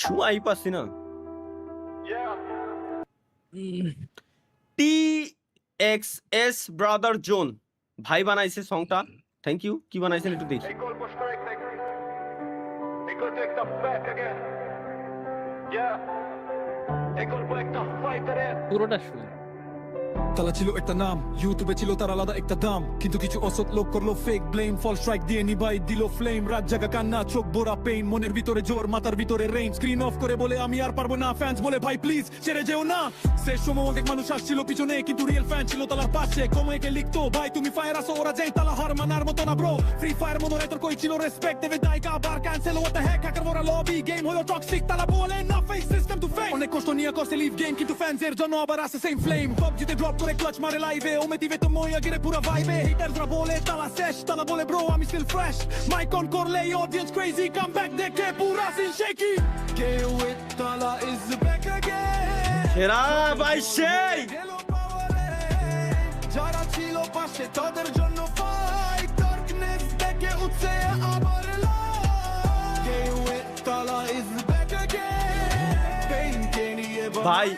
ছুঁয়াই পাচ্ছি না। TXS brother zone ভাই বানাইছে সংটা, থ্যাংক ইউ। কি বানাইছেন একটু দেখি। পুরোটা শুন। তালা ছিল একটা নাম, ইউটিউবে ছিল তার আলাদা একটা দাম, কিন্তু কিছু অসৎ লোক করলো ফেক ব্লেম, ফল স্ট্রাইক দিয়ে নিবাই দিল ফ্লেম, রাত জাগা কান্না, চোখ বোরা পেইন, মনের ভিতরে জোর, মাথার ভিতরে রেইন, স্ক্রিন অফ করে বলে আমি আর পারবো না, ফ্যান্স বলে ভাই প্লিজ ছেড়ে যেও না। শেষ সময় অনেক মানুষ আসছিল পিছনে, কিন্তু রিয়েল ফ্যান ছিল তালার পাশে, কমেকে লিখতো ভাই তুমি ফায়ার আসো, ওরা যাই তালা হার মানার মতো না ব্রো, ফ্রি ফায়ার মতো এত কই ছিল রেসপেক্ট দেবে দায়কা আবার cancel, what the Heck, hacker ওরা লবি গেম হলো টক্সিক, তালা বলে না ফেস সিস্টেম টু ফেক, অনেক কষ্ট নিয়ে করছে লিভ গেম, কিন্তু ফ্যান্স এর জন্য আবার আসে সেম ফ্লেম, পাবজিতে ড্রপ করে ক্লাচ মারে লাইভে, ও মেটিভে তো মই আগেরে পুরো ভাইবে, হিটাররা বলে তালা শেষ, তালা বলে ব্রো আমি স্টিল ফ্রেশ, মাইক অন করলে অডিয়েন্স ক্রেজি, কাম ব্যাক দেখে পুরা scene শেকি, K with Thala is back again, সেরা ভাই সেই যারা ছিল পাশে তাদের জন্য ফাইট, ডার্কনেস দেখে উঠছে আবার light, K with Thala is back again, pain কে নিয়ে ভাই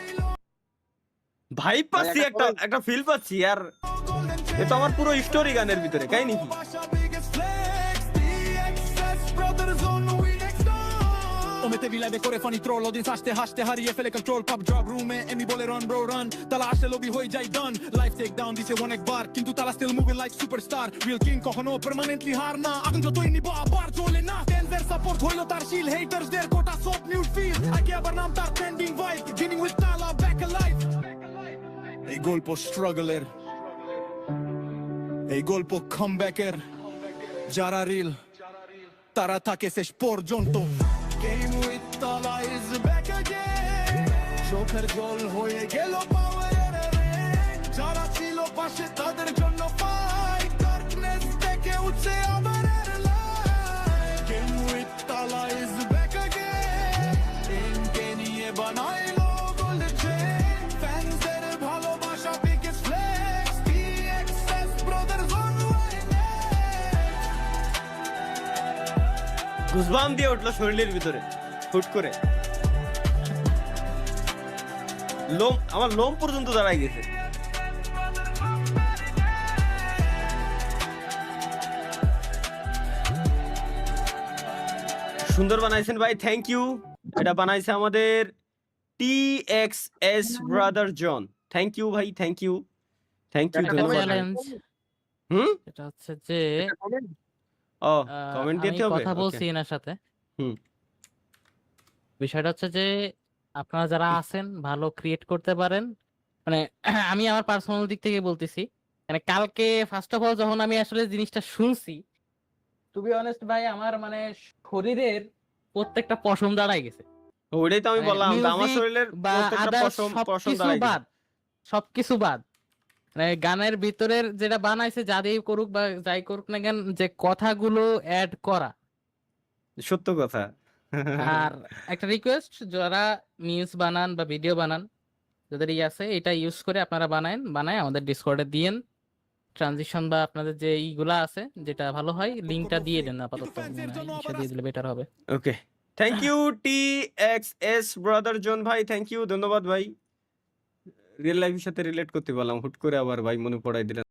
ভাই পাচ্ছি, একটা ফিল পাচ্ছি আর এটা আমার পুরো স্টোরি গানের ভিতরে কাই নাকি। ওমেতে বিলাইবে করে ফানি ট্রোল, অডিয়েন্স হাসতে হাসতে হারিয়ে ফেলে কন্ট্রোল, পাব ড্রপ রুমে এমনি বলে রান ব্রো রান, তালা আসে লবি হয়ে যায় ডান, লাইফ টেক ডাউন দিছে অনেকবার, কিন্তু Thala still moving like superstar, real king কখনো পার্মানেন্টলি হার না, আগুন যতই নিব আবার জ্বলে না, ফ্যানদের সাপোর্ট হইলো তার শিল, হেটারসদের কোটা সব নিউড ফিল, আগে আবার নাম তার ট্রেন্ডিং ভাইব, বিগিনিং উইথ তালা ব্যাক অ্যালাইভ, এই গল্প স্ট্রাগলের, এই গল্প কামব্যাকের, যারা রিল তারা থাকে শেষ পর্যন্ত, game with Thala is back again, চোখের জল হয়ে গেল পাওয়ারের রেন, যারা ছিল পাশে তাদের জন্য ফাইট, ডার্কনেস থেকে উঠছে আবার light, game with Thala is back again, টিমকে নিয়ে বানাইলো গোল্ড চেইন, ফ্যানসদের ভালোবাসা biggest flex, TXS brothers online, goosebumps দিয়ে উঠলো শরীরের ভিতরে হুট করে, লোম আমার লোম পর্যন্ত দাঁড়ায় গেছে। সুন্দর বানাইছেন ভাই, থ্যাংক ইউ। এটা বানাইছে আমাদের TXS brother John, thank you ভাই, থ্যাংক ইউ, থ্যাংক ইউ, ধন্যবাদ। চ্যালেঞ্জ হুম, এটা হচ্ছে যে ও কমেন্ট আমি দিতে হবে, কথা ওকে। বলছি এনার সাথে, হুম, বিষয়টা হচ্ছে যে আপনারা যারা আছেন ভালো ক্রিয়েট করতে পারেন, মানে আমি আমার পার্সোনাল দিক থেকে বলতেছি, মানে কালকে ফার্স্ট অফ অল যখন আমি আসলে জিনিসটা শুনছি, টু বি অনেস্ট ভাই আমার মানে শরীরের প্রত্যেকটা পশম দাঁড়ায় গেছে, ওইটাই তো আমি মানে বললাম, তো আমার মিউজিক শরীরের বা প্রত্যেকটা আদার পশম সবকিছু দাঁড়ায় গেছে। বাদ, সবকিছু বাদ, মানে গানের ভিতরের যেটা বানাইছে যা দিয়ে করুক বা যাই করুক না কেন, যে কথাগুলো অ্যাড করা। সত্য কথা। আর একটা রিকোয়েস্ট, যারা নিউজ বানান বা ভিডিও বানান, যাদের আছে এটা ইউজ করে আপনারা বানায় আমাদের ডিসকর্ডে দিয়েন, ট্রানজিশন বা আপনাদের যে এইগুলা আছে যেটা ভালো হয় লিংকটা দিয়ে দেন, আপাতত ইসে দিয়ে দিলে বেটার হবে। Okay, thank you TXS brother John ভাই, থ্যাংক ইউ, ধন্যবাদ ভাই। রিয়েল লাইফের সাথে রিলেট করতে পারলাম হুট করে, আবার ভাই মনে পড়াই দিলেন।